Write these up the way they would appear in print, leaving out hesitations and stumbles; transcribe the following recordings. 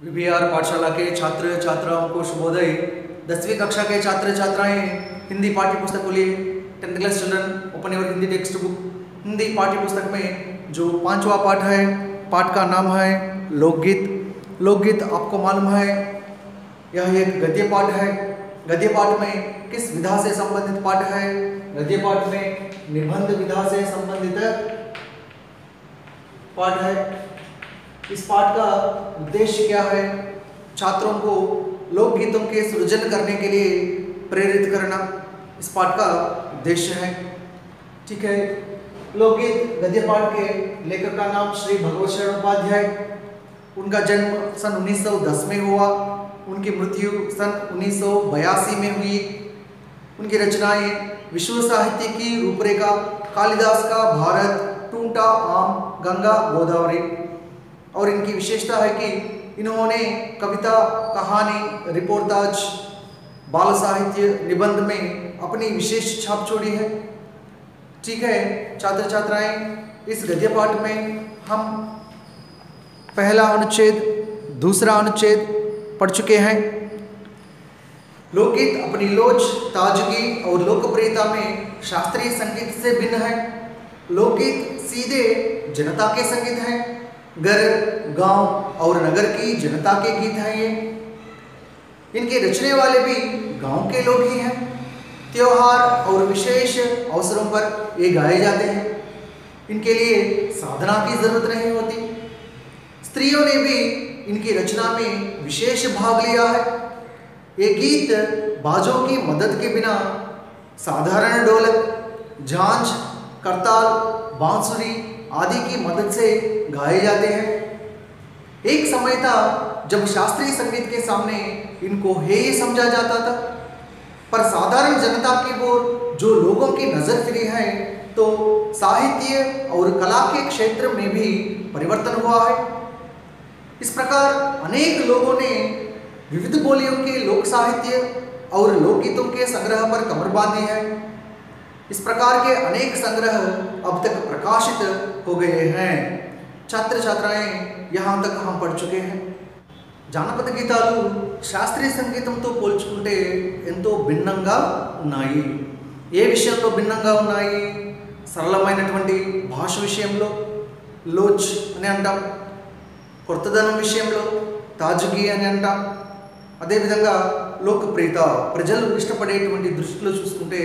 VVR पाठशाला के छात्र छात्राओं को शुभोदय। 10वीं कक्षा के छात्र छात्राएं हिंदी पाठ्य पुस्तक को लिए 10th class children open your Hindi text book. Hindi पाठ्य पुस्तक में जो 5वां पाठ है, पाठ का नाम है लोकगीत। लोकगीत आपको मालूम है यह एक गद्य पाठ है। गद्य पाठ में किस विधा से संबंधित पाठ है? गद्य पाठ में निबंध विधा से संबंधित पाठ है। इस पाठ का उद्देश्य क्या है? छात्रों को लोकगीतों के सृजन करने के लिए प्रेरित करना इस पाठ का उद्देश्य है। ठीक है। लोकगीत गद्य पाठ के लेखक का नाम श्री भगवत शरण उपाध्याय। उनका जन्म सन 1910 में हुआ। उनकी मृत्यु सन 1982 में हुई। उनकी रचनाएं विश्व साहित्य की रूपरेखा, कालिदास का भारत, टूटा आम, गंगा गोदावरी। और इनकी विशेषता है कि इन्होंने कविता, कहानी, रिपोर्टाज, बाल साहित्य, निबंध में अपनी विशेष छाप छोड़ी है। ठीक है छात्र छात्राएं, इस गद्य पाठ में हम पहला अनुच्छेद, दूसरा अनुच्छेद पढ़ चुके हैं। लोकगीत अपनी लोच, ताजगी और लोकप्रियता में शास्त्रीय संगीत से भिन्न है। लोकगीत सीधे जनता के संगीत हैं। घर, गांव और नगर की जनता के गीत हैं ये। इनके रचने वाले भी गांव के लोग ही हैं। त्योहार और विशेष अवसरों पर ये गाए जाते हैं। इनके लिए साधना की जरूरत नहीं होती। स्त्रियों ने भी इनकी रचना में विशेष भाग लिया है। ये गीत बाजों की मदद के बिना साधारण ढोलक, झांझ, करताल, बांसुरी आदि की मदद से गाए जाते हैं। एक समय था जब शास्त्रीय संगीत के सामने इनको हेय समझा जाता था, पर साधारण जनता की ओर जो लोगों की नजर फिरी है तो साहित्य और कला के क्षेत्र में भी परिवर्तन हुआ है। इस प्रकार अनेक लोगों ने विविध बोलियों के लोक साहित्य और लोकगीतों के संग्रह पर कमर बांधी है। इस प्रकार के अनेक संग्रह अब तक प्रकाशित हो गए हैं। छात्र छात्राएं यहाँ तक हम पढ़ चुके हैं। జానపద గీతాలు శాస్త్రీయ సంగీతంతో పోల్చుకుంటే ఎంతో భిన్నంగా ఉన్నాయి. ఏ విషయంలో భిన్నంగా ఉన్నాయి? సరళమైనటువంటి భాష విషయంలో లోచ్ అని అంటాం, కొత్తదనం విషయంలో తాజుగి అని అంటాం. అదేవిధంగా లోకప్రియత, ప్రజలు ఇష్టపడేటువంటి దృష్టిలో చూసుకుంటే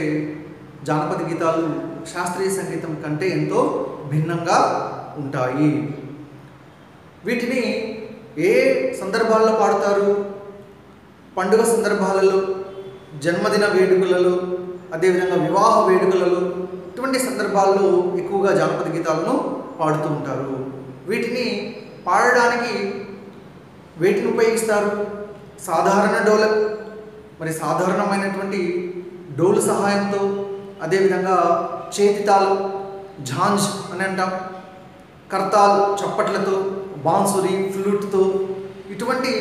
జానపద గీతాలు శాస్త్రీయ సంగీతం కంటే ఎంతో భిన్నంగా ఉంటాయి. వీటిని ఏ సందర్భాల్లో పాడతారు? పండుగ సందర్భాలలో, జన్మదిన వేడుకలలో, అదేవిధంగా వివాహ వేడుకలలో, ఇటువంటి సందర్భాల్లో ఎక్కువగా జానపద గీతాలను పాడుతూ ఉంటారు. వీటిని పాడడానికి వేటిని ఉపయోగిస్తారు? సాధారణ డోలక్, మరి సాధారణమైనటువంటి డోలు సహాయంతో, అదేవిధంగా చేతితాళం, ఝాంజ్ అని అంటాం, కర్తాల్ చప్పట్లతో, బాన్సురి ఫ్లూట్తో, ఇటువంటి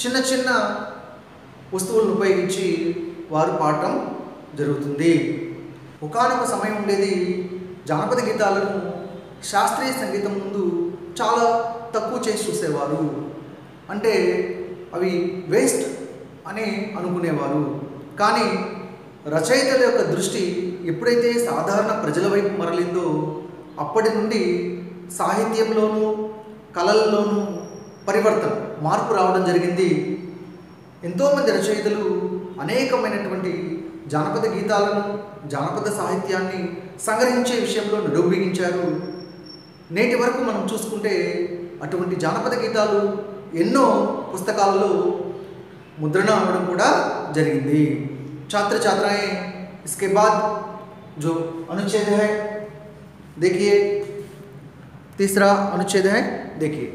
చిన్న చిన్న వస్తువులను ఉపయోగించి వారు పాడటం జరుగుతుంది. ఒకానొక సమయం ఉండేది జానపద గీతాలను శాస్త్రీయ సంగీతం ముందు చాలా తక్కువ చేసి చూసేవారు. అంటే అవి వేస్ట్ అని అనుకునేవారు. కానీ రచయితల యొక్క దృష్టి ఎప్పుడైతే సాధారణ ప్రజల వైపు మరలిందో అప్పటి నుండి సాహిత్యంలోనూ కళల్లోనూ పరివర్తన, మార్పు రావడం జరిగింది. ఎంతోమంది రచయితలు అనేకమైనటువంటి జానపద గీతాలను, జానపద సాహిత్యాన్ని సంగ్రహించే విషయంలో నడుంబిగించారు. నేటి వరకు మనం చూసుకుంటే అటువంటి జానపద గీతాలు ఎన్నో పుస్తకాలలో ముద్రణ అవ్వడం కూడా జరిగింది. छात्र छात्राएं इसके बाद जो अनुच्छेद है देखिए, तीसरा अनुच्छेद है देखिए।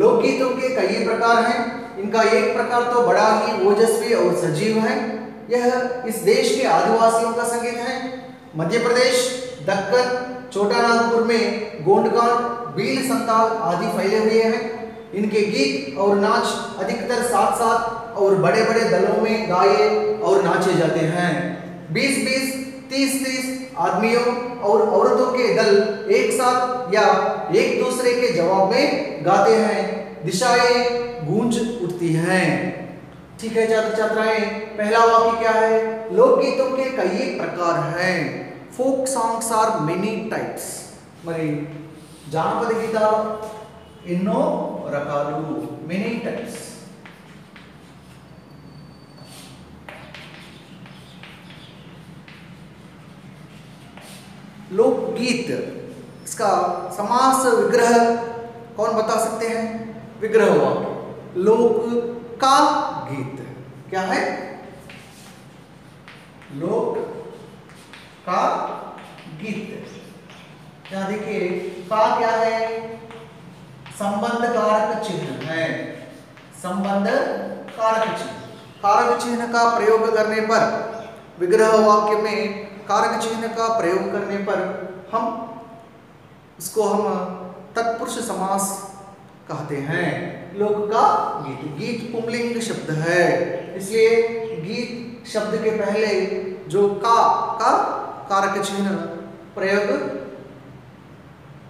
लोकगीतों के कई प्रकार हैं। इनका एक प्रकार तो बड़ा ही ओजस्वी और सजीव है। यह इस देश के आदिवासियों का संगीत है। मध्य प्रदेश, दक्कन, छोटा नागपुर में गोंडगांव, भील, संताल आदि फैले हुए हैं। इनके गीत और नाच अधिकतर साथ साथ और बड़े बड़े दलों में गाए और नाचे जाते हैं। 20-20, 30-30 आदमियों और औरतों के दल एक साथ या एक दूसरे के जवाब में गाते हैं। दिशाएं गूंज उठती हैं। ठीक है छात्र छात्राएं, पहला वाक्य क्या है? लोकगीतों के कई प्रकार हैं। फोक సాంగ్స్ ఆర్ మెనీ టైప్స్। మరి జానపద గీతాలు ఎన్నో రకాలు, మెనీ టైప్స్। लोकगीत, इसका समास विग्रह कौन बता सकते हैं? विग्रह वाक्य लोक का गीत क्या है? लोक का गीत। यहां देखिए का क्या है? संबंध कारक चिन्ह है। संबंध कारक चिन्ह, कारक चिन्ह का प्रयोग करने पर, विग्रह वाक्य में कारक चिन्ह का प्रयोग करने पर हम तत्पुरुष समास कहते हैं। लोक का गीत, गीत पुंलिंग शब्द है, इसलिए गीत शब्द के पहले जो का कारक चिन्ह प्रयोग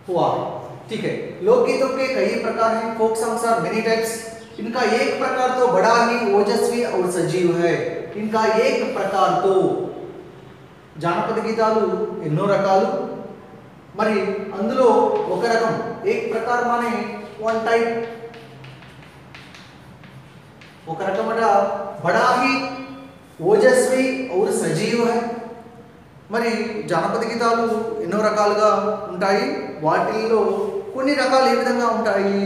हुआ है। ठीक है, लोकगीतों के कई प्रकार हैं। Folk songs are many types. इनका एक प्रकार तो बड़ा ही ओजस्वी और सजीव है। इनका एक प्रकार तो, జానపద గీతాలు ఎన్నో రకాలు, మరి అందులో ఒక రకం, एक प्रकार माने वन टाइप, ఒక రకమట बड़ा ही ఓజస్వి और సజీవ్ है। మరి జానపద గీతాలు ఎన్నో రకాలుగా ఉంటాయి। వాటిల్లో కొన్ని రకాలు ఏ విధంగా ఉంటాయి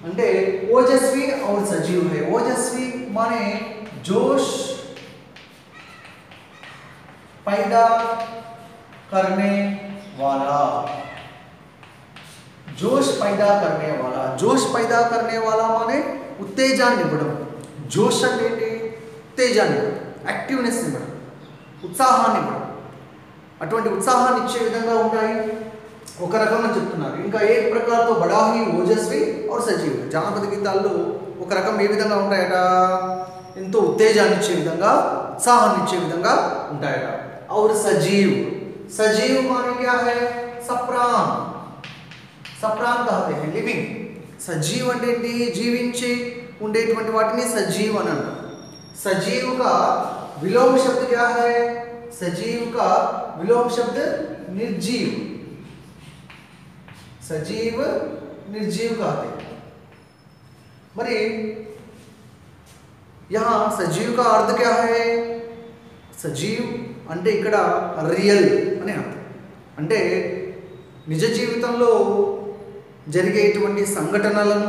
అంటే ఓజస్వి और సజీవ్ है। ఓజస్వి माने जोश पैदा करने वाला, जोश पैदा करने वाला। जोश पैदा करने वाला माने उत्तेजाన్ని ఇవ్వడం। జోష్ అంటే ఏంటి? ఉత్తేజాన్ని, యాక్టివ్నెస్ ఇవ్వడం, ఉత్సాహాన్ని ఇవ్వడం। అటువంటి ఉత్సాహాన్ని ఇచ్చే విధంగా ఉంటాయి, ఒక రకం అని చెప్తున్నారు। ఇంకా ఏ ప్రకారతో బడా హీ ఓజస్వి और సజీవ్। జానపద గీతాల్లో ఒక రకం ఏ విధంగా ఉంటాయట? ఎంతో ఉత్తేజాన్ని ఇచ్చే విధంగా, ఉత్సాహాన్ని ఇచ్చే విధంగా ఉంటాయట। और सजीव, सजीव माने क्या है? सप्रान, सप्रान कहते हैं लिविंग। सजीव అంటే జీవించి ఉండేటువంటి వాటిని सजीव అని అంటారు। सजीव का विलोम शब्द क्या है? सजीव का विलोम शब्द निर्जीव। सजीव निर्जीव कहते हैं। మరి यहाँ सजीव का अर्थ क्या है? सजीव అంటే ఇక్కడ రియల్ అని అర్థం। అంటే నిజ జీవితంలో జరిగేటువంటి సంఘటనలను,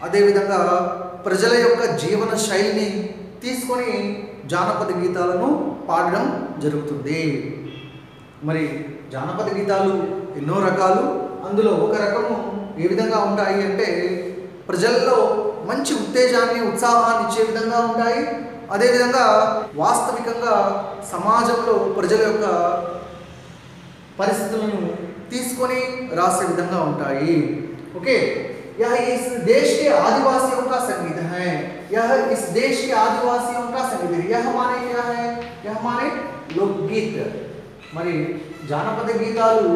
అదేవిధంగా ప్రజల యొక్క జీవన శైలిని తీసుకొని జానపద గీతాలను పాడడం జరుగుతుంది। మరి జానపద గీతాలు ఎన్నో రకాలు, అందులో ఒక రకము ఏ విధంగా ఉంటాయి అంటే ప్రజల్లో మంచి ఉత్తేజాన్ని, ఉత్సాహాన్ని ఇచ్చే విధంగా ఉంటాయి। అదేవిధంగా వాస్తవికంగా సమాజంలో ప్రజల యొక్క పరిస్థితులను తీసుకొని రాసే విధంగా ఉంటాయి। ఓకే, यह इस देश के आदिवासियों का संगीत है। यह इस देश के आदिवासियों का संगीत है। यह माने क्या है? यह माने लोकगीत। మరి జానపద గీతాలు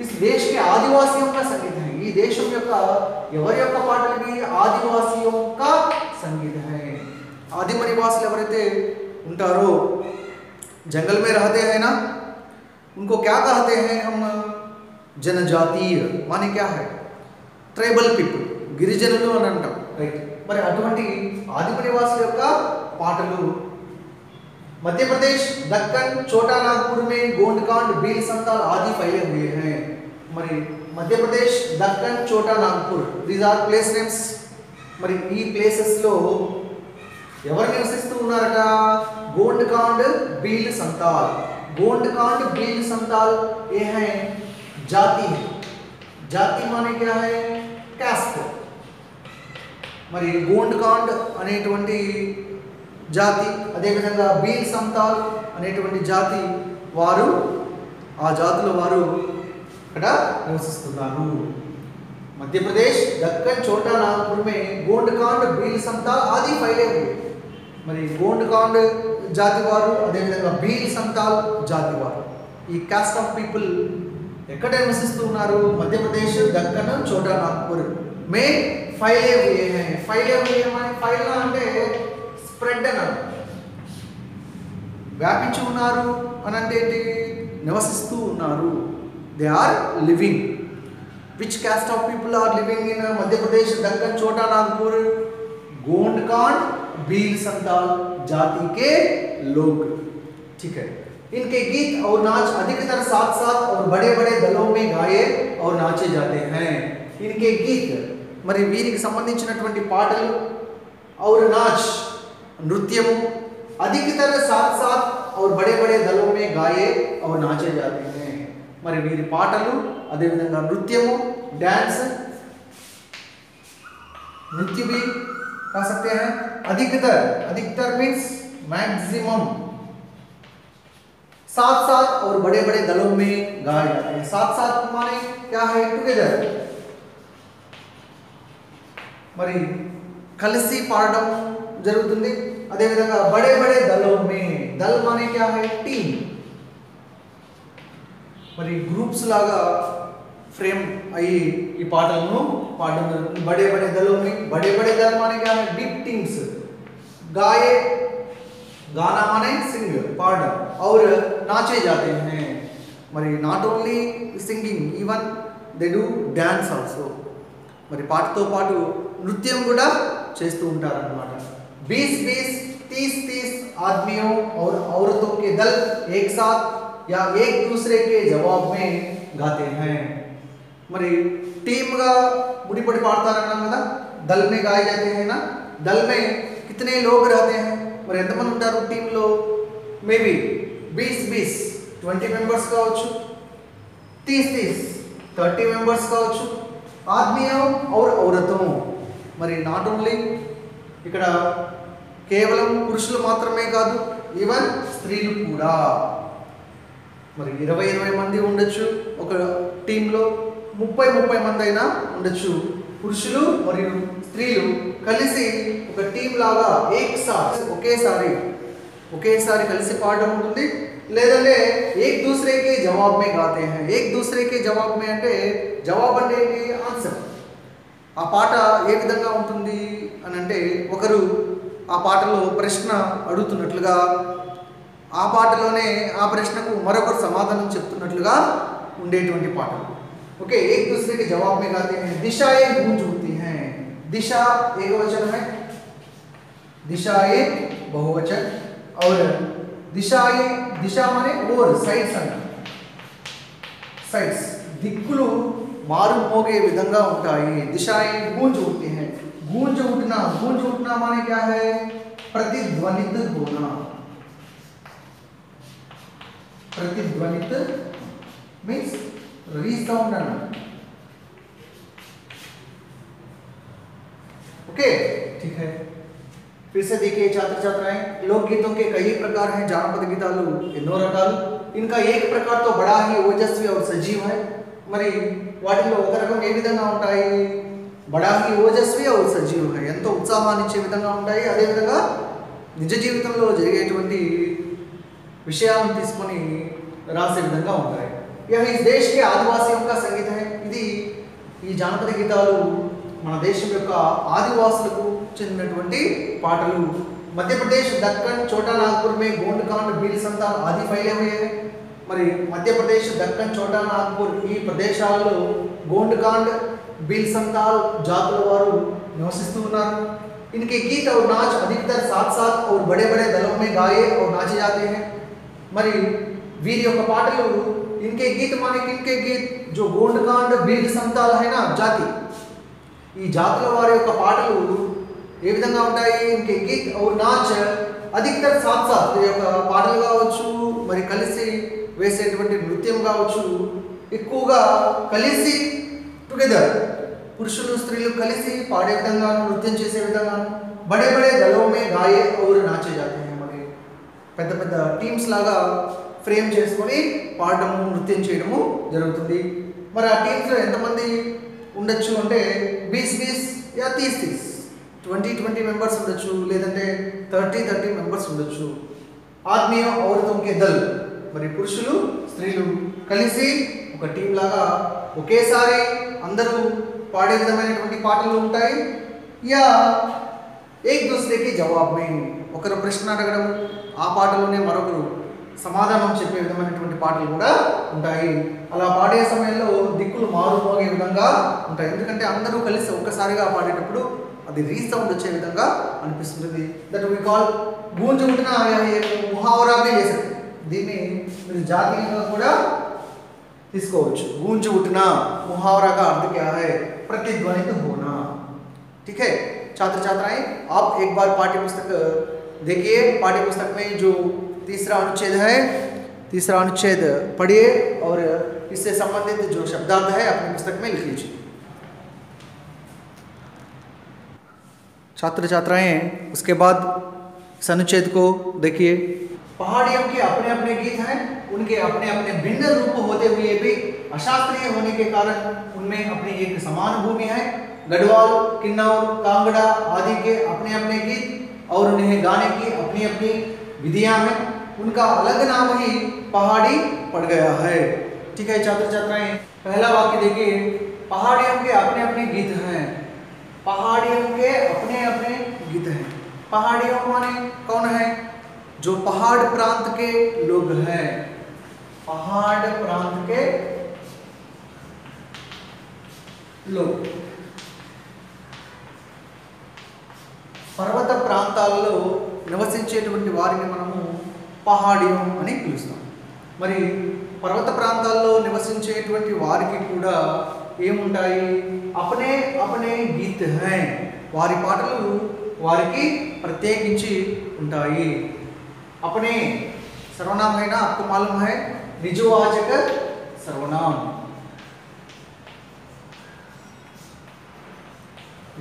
इस देश के आदिवासियों का संगीत है। ఈ దేశం యొక్క ఎవరి యొక్క పాటలు? ఆదివాసిयों का संगीत है। आदिम निवासी एवरैते उंटारो, जंगल में रहते हैं ना, उनको क्या कहते हैं हम? जनजातीय माने क्या है? ट्राइबल पीपल, गिरिजनुलु అని అంటాం, రైట్। మరి అటువంటి ఆదిమ నివాసుల యొక్క పాటలు मध्य प्रदेश, दक्कन, छोटा नागपुर में गोंडकांड, भील संताल आदि फैले हुए हैं। మరి मध्य Pradesh, Deccan, Chota Nagpur, these are place names। మరి ఈ ప్లేసెస్ లో ఎవరు నివసిస్తూ ఉన్నారట? गोंडकांड, भील संताल। गोंडकांड, भील संताल ये है जाति है। जाति माने क्या है? कास्ट। మరి गोंडकांड అనేటువంటి జాతి, అదే విధంగా భీల్ సంతాల్ అనేటువంటి జాతి వారు, ఆ జాతుల వారు ఇక్కడ నివసిస్తున్నారు। मध्य प्रदेश, दक्कन, छोटा नागपुर में गोंडकांड, भील संताल आदि फैले हुए। మరి గోండకాండ్ జాతి వారు, అదే విధంగా భీల్ సంతాల్ జాతి వారు, ఈ కాస్ట్ ఆఫ్ పీపుల్ ఎక్కడ నివసిస్తూ ఉన్నారు? మధ్యప్రదేశ్, దక్కన్, చోటా నాగ్పూర్ మే फैले हुए हैं। फैले हुए माने फैलना అంటే స్ప్రెడ్ అన్న వ్యాపించి ఉన్నారు అని అంటే ఏంటి నివసిస్తూ ఉన్నారు they are living which caste of people are living in Madhya Pradesh Deccan Chota Nagpur गोंडकांड Bhil Santal जाति के लोग ठीक है इनके गीत और नाच अधिकतर साथ साथ और बड़े बड़े दलों में गाए और नाचे जाते हैं इनके गीत మరి వీరికి సంబంధించినటువంటి పాటలు और नाच नृत्यము अधिकतर साथ साथ और बड़े बड़े दलों में गाए और नाचे जाते हैं మరి వీరి పాటలు అదే విధంగా నృత్యము డాన్స్ नृत्य भी कह सकते हैं अधिकतर मीन्स मैक्सिमम साथ साथ और बड़े बड़े दलों में गाए जाते हैं साथ साथ माने क्या है टुगेदर మరి కలిసి పాడడం జరుగుతుంది అదే విధంగా बड़े बड़े दलों में दल माने क्या है टीम మరి గ్రూప్స్ లాగా फ्रेम అయ్యి ఈ పాటలను పాడడం జరుగుతుంది बड़े बड़े दलों में बड़े बड़े दल माने क्या है बिग टीम्स गाए गाना माने सिंग पाड़ना और नाचे जाते हैं మరి not only singing even they do dance also మరి పాటతో పాటు నృత్యం కూడా చేస్తూ ఉంటారు అన్నమాట 20-20 30-30 आदमियों और औरतों के दल एक साथ या एक दूसरे के जवाब में गाते हैं మరి टीम గా मुड़ीपड़ी पाड़तारन्नाम कदा दल में गाए जाते हैं ना दल में कितने लोग रहते हैं మరి ఎంతమంది ఉంటారు టీమ్ లో మేబీ 20-20 20 మెంబర్స్ కావచ్చు 30-30 30 మెంబర్స్ కావచ్చు ఆద్మియోं और औरतों మరి నాట్ ఓన్లీ ఇక్కడ కేవలం పురుషులు మాత్రమే కాదు ఈవెన్ స్త్రీలు కూడా మరి 20-20 మంది ఉండొచ్చు ఒక టీమ్ లో 30-30 మంది అయినా ఉండొచ్చు పురుషులు మరియు స్త్రీలు కలిసి ఒక టీం లాగా ఏకసారి ఒకేసారి కలిసి పాడడం ఉంటుంది లేదంటే एक दूसरे के जवाब में गाते हैं एक दूसरे के जवाब में అంటే జవాబు అంటే ఏంటి ఆన్సర్ ఆ పాట ఏ విధంగా ఉంటుంది అని అంటే ఒకరు ఆ పాటలో ప్రశ్న అడుగుతున్నట్లుగా ఆ పాటలోనే ఆ ప్రశ్నకు మరొకరు సమాధానం చెప్తున్నట్లుగా ఉండేటువంటి పాటలు ओके एक दूसरे के जवाब में गाते हैं दिशाएं गूंज उठती हैं दिशा एकवचन है दिशाएं बहुवचन और दिशा माने और साइड्स దిక్కులు మారు మోగే విధంగా ఉంటాయి दिशाएं गूंज उठती हैं गूंज उठना माने क्या है प्रतिध्वनित होना प्रतिध्वनित मीन्स रीसाउंड ओके ठीक है फिर से देखिए छात्र छात्राएं लोकगीतों के कई प्रकार हैं జానపద గీతాలు ఎన్నో రకాలు इनका एक प्रकार तो बड़ा ही ओजस्वी और सजीव है మరి వాటిలో ఒక రకం ఏ విధంగా ఉంటాయి బడా హి ఓజస్వి और సజీవ్ है ఎంతో ఉత్సాహాన్ని ఇచ్చే విధంగా ఉంటాయి అదే విధంగా నిజ జీవితంలో జరిగేటువంటి విషయాలను తీసుకొని రాసే విధంగా ఉంటాయి यह इस देश के आदिवासियों का संगीत है ఇది ఈ జానపద గీతాలు మన దేశం యొక్క ఆదివాసులకు చెందినటువంటి పాటలు मध्य प्रदेश दक्कन छोटा नागपुर में गोंडकांड भील संताल आदि फैले हुए हैं మరి मध्य प्रदेश दक्कन छोटा नागपुर ఈ ప్రదేశాలలో गोंडकांड भील संताल జాతుల వారు నివసిస్తూ ఉన్నారు इनके गीत और नाच अधिकतर साथ साथ और बड़े बड़े दलों में गाए और नाचे जाते हैं మరి వీరి యొక్క పాటలు इनके गीत माने किनके गीत जो गोंडकांड भील संताल है ना जाति ఈ జాతుల వారి యొక్క పాటలు ఏ విధంగా ఉంటాయి इनके गीत और नाच अधिकतर साथ साथ ఈ యొక్క పాటలు కావచ్చు మరి కలిసి వేసేటువంటి నృత్యం కావచ్చు ఎక్కువగా కలిసి టుగెదర్ పురుషులు స్త్రీలు కలిసి పాడే విధంగా నృత్యం చేసే విధంగా बड़े बड़े दलों में गाए और नाचे जाते हैं మరి పెద్ద పెద్ద టీమ్స్ లాగా ఫ్రేమ్ చేసుకొని పాడడము నృత్యం చేయడము జరుగుతుంది మరి ఆ టీమ్స్ లో ఎంతమంది ఉండొచ్చు అంటే 20-20 या 30-30 20-20 మెంబర్స్ ఉండొచ్చు లేదంటే 30-30 మెంబర్స్ ఉండొచ్చు ఆద్మియోं औरतों के दल మరి పురుషులు స్త్రీలు కలిసి ఒక టీం లాగా ఒకేసారి అందరూ పాడే విధమైనటువంటి పాటలు ఉంటాయి, యా ఏక్ దూసరేకి జవాబ్ మే ఒకరు ప్రశ్న అడగడం, ఆ పాటలోనే మరొకరు సమాధానం చెప్పే విధమైనటువంటి పాటలు కూడా ఉంటాయి. అలా పాడే సమయంలో దిక్కులు మారుమోగే విధంగా ఉంటాయి, ఎందుకంటే అందరూ కలిసి ఒక్కసారిగా పాడేటప్పుడు అది రీసౌండ్ వచ్చే విధంగా అనిపిస్తుంది. దట్ వి కాల్ గూంజ్ ఉంటున్న ముహావరామే చేశారు. దీన్ని మీరు జాతీయంగా కూడా తీసుకోవచ్చు. गूंज उठना मुहावरा का अर्थ क्या है? प्रतिध्वनित होना। ठीक है छात्र छात्राएं, आप एक बार पाठ्य पुस्तक देखिए। पाठ्य पुस्तक में जो तीसरा अनुच्छेद है, तीसरा अनुच्छेद पढ़िए और इससे संबंधित जो शब्दार्थ है अपनी पुस्तक में लिख लीजिए। छात्र छात्राएं उसके बाद इस अनुच्छेद को देखिए। पहाड़ियों के अपने अपने गीत हैं, उनके अपने अपने भिन्न रूप होते हुए भी अशास्त्रीय होने के कारण उनमें अपनी एक समान भूमि है। गढ़वाल, किन्नौर, कांगड़ा आदि के अपने अपने गीत और उन्हें गाने की अपनी अपनी विधियां हैं। उनका अलग नाम ही पहाड़ी पड़ गया है। ठीक है छात्र छात्राएं, पहला वाक्य देखिए। पहाड़ियों के अपने अपने गीत हैं। पहाड़ियों के अपने अपने गीत हैं। पहाड़ियों माने कौन है? जो पहाड़ प्रांत के लोग हैं। पहाड़ प्रांत के लोग పర్వత ప్రాంతాల్లో నివసించేటువంటి వారిని మనము పహాడియం అని పిలుస్తాం. మరి పర్వత ప్రాంతాల్లో నివసించేటువంటి వారికి కూడా ఏముంటాయి? అపనే అపనే గీత్ హై, వారి పాటలు వారికి ప్రత్యేకించి ఉంటాయి. अपने सर्वनाम है ना, आपको मालूम है, निजवाचक सर्वनाम।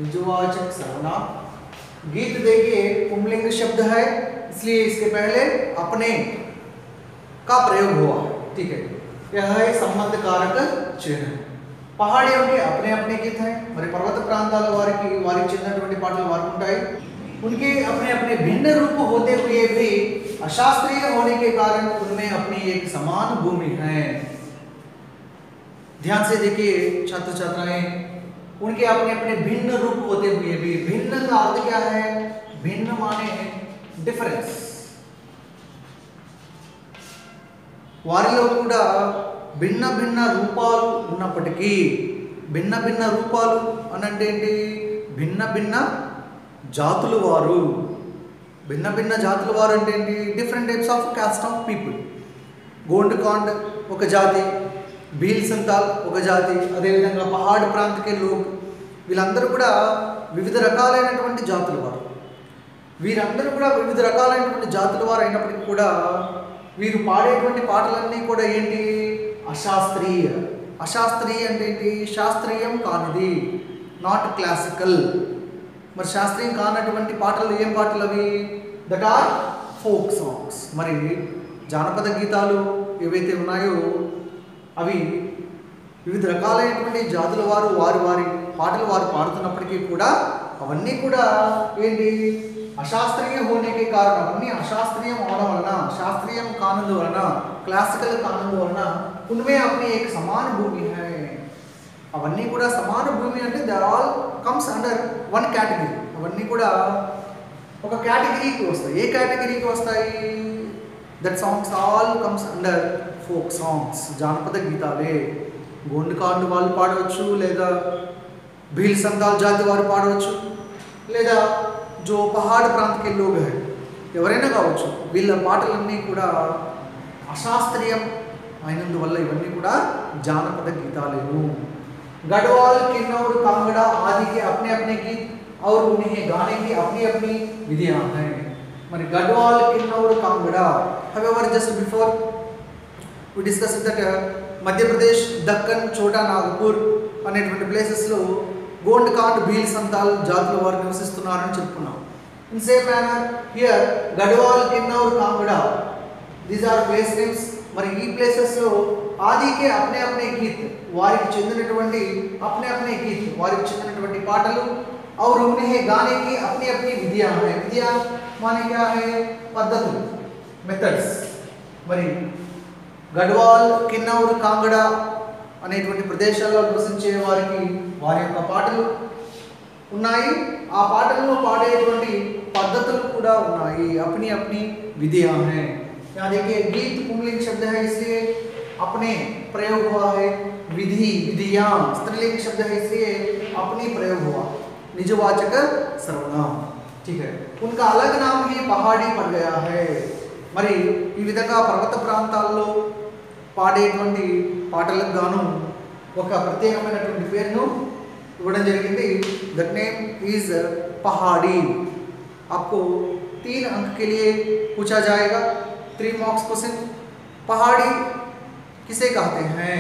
निजवाचक सर्वनाम। गीत देखिए पुंलिंग शब्द है, इसलिए इसके पहले अपने का प्रयोग हुआ। ठीक है, यह है संबंध कारक चिन्ह। पहाड़ियों के अपने अपने गीत हैं, మరి పర్వత ప్రాంతాల వారికి చెందినటువంటి పాటలు వారికి ఉంటాయి. उनके अपने अपने भिन्न रूप होते हुए भी अशास्त्रीय होने के कारण उनमें अपनी एक समान भूमि है। ध्यान से देखिए छात्र छात्राएं, उनके अपने अपने भिन्न रूप होते हुए भी, भिन्न का अर्थ क्या है? भिन्न माने डिफरेंस। వారిలో కూడా భిన్న భిన్న రూపాలు ఉన్నప్పటికీ, భిన్న భిన్న రూపాలు అనంటే ఏంటి? భిన్న భిన్న జాతులు వారు. భిన్న భిన్న జాతుల వారు అంటే ఏంటి? Different types of cost of people. Gond can't ఒక జాతి, భీల్ సంతాల్ ఒక జాతి, అదేవిధంగా పహాడ్ ప్రాంతకే లోక్, వీళ్ళందరూ కూడా వివిధ రకాలైనటువంటి జాతుల వారు. వీరందరూ కూడా వివిధ రకాలైనటువంటి జాతుల వారు అయినప్పటికీ కూడా వీరు పాడేటువంటి పాటలన్నీ కూడా ఏంటి? అశాస్త్రీయ. అశాస్త్రీయ అంటే ఏంటి? శాస్త్రీయం కానిది, నాట్ క్లాసికల్. మరి శాస్త్రీయం కానటువంటి పాటలు ఏం పాటలు అవి? That are folk songs. మరి జానపద గీతాలు ఏవైతే ఉన్నాయో అవి వివిధ రకాలైనటువంటి జాతుల వారు వారి పాటలు వారు పాడుతున్నప్పటికీ కూడా అవన్నీ కూడా ఏంటి? అశాస్త్రీయ హోనేకే కారణం. అవన్నీ అశాస్త్రీయం అవడం వలన, శాస్త్రీయం కానందు వలన, క్లాసికల్ కానందు వలన ఉన్మే అప్నీ ఏక్ సమాన భూమి హై. అవన్నీ కూడా సమాన భూమి అంటే they all comes under one category. అవన్నీ కూడా ఒక కేటగిరీకి వస్తాయి. ఏ కేటగిరీకి వస్తాయి? That songs all comes under folk songs, జానపద గీతాలే. గోండ్ కాండ్ వాళ్ళు పాడవచ్చు, లేదా భీల్ సంతాల్ జాతి వారు పాడవచ్చు, లేదా జో పహాడ్ ప్రాంతకే లోగ్ హై ఎవరైనా కావచ్చు. వీళ్ళ పాటలన్నీ కూడా అశాస్త్రీయం అయినందువల్ల ఇవన్నీ కూడా జానపద గీతాలేను. गढ़वाल, किन्नौर, कांगड़ा आदि के अपने अपने गीत और उन्हें गाने की अपनी अपनी विधियां हैं. మరి Garhwal, Kinnaur, Kangra. However, just before we discussed that Madhya Pradesh, Deccan, చోటా నాగపూర్ అనేటువంటి ప్లేసెస్లో గోండ్ కాండ్, భీల్ సంతాల్ జాతుల వారు నివసిస్తున్నారని చెప్పుకున్నాం. In same manner here Garhwal, Kinnaur, Kangra, these are place names. మరి ఈ ప్లేసెస్లో ఆదికే అప్నే అప్నే గీత్, వారికి చెందినటువంటి అప్నే అప్నే గీత్, వారికి చెందినటువంటి పాటలు, और उन्हें गाने की अपनी अपनी विधियां हैं. विधियां माने क्या है? पद्धति, मेथड्स. మరి गढ़वाल, किन्नौर, कांगड़ा అనేటువంటి ప్రదేశాల్లో నివసించే వారికి వారి యొక్క పాటలు ఉన్నాయి. ఆ పాటలను పాడేటువంటి పద్ధతులు కూడా ఉన్నాయి. अपनी अपनी विधियां हैं. यहाँ देखिए गीत पुंलिंग शब्द है इसलिए अपने प्रयोग हुआ है. विधि विधियां स्त्रीलिंग शब्द है इसलिए अपनी प्रयोग हुआ. निजवाचक सर्वनाम. ठीक है. उनका अलग नाम ही पहाड़ी पड़ गया है. మరి ఈ విధంగా పర్వత ప్రాంతాల్లో పాడేటువంటి పాటలకు గాను ఒక ప్రత్యేకమైనటువంటి పేరును ఇవ్వడం జరిగింది. దట్ నేమ్ ఈజ్ पहाड़ी. आपको 3 अंक के लिए पूछा जाएगा. 3 मार्क्स क्वेश्चन. पहाड़ी किसे कहते हैं?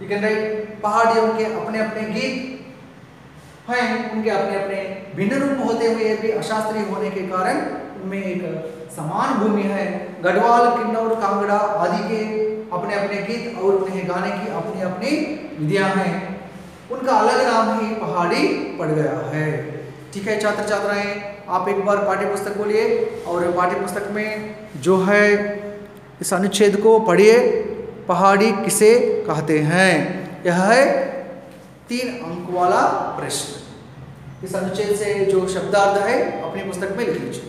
यू कैन राइट पहाड़ियों के अपने अपने गीत हैं, उनके अपने अपने भिन्न रूप होते हुए भी अशास्त्रीय होने के कारण उनमें एक समान भूमि है. गढ़वाल, किन्नौर, कांगड़ा आदि के अपने अपने गीत और उन्हें गाने की अपनी अपनी विधियां हैं. उनका अलग नाम ही पहाड़ी पड़ गया है. ठीक है छात्र छात्राएं, आप एक बार पाठ्य पुस्तक खोलिए और पाठ्य पुस्तक में जो है इस अनुच्छेद को पढ़िए. पहाड़ी किसे कहते हैं? यह है 3 अंक वाला प्रश्न. इस अनुच्छेद से जो शब्दार्थ है अपनी पुस्तक में लिख लीजिए.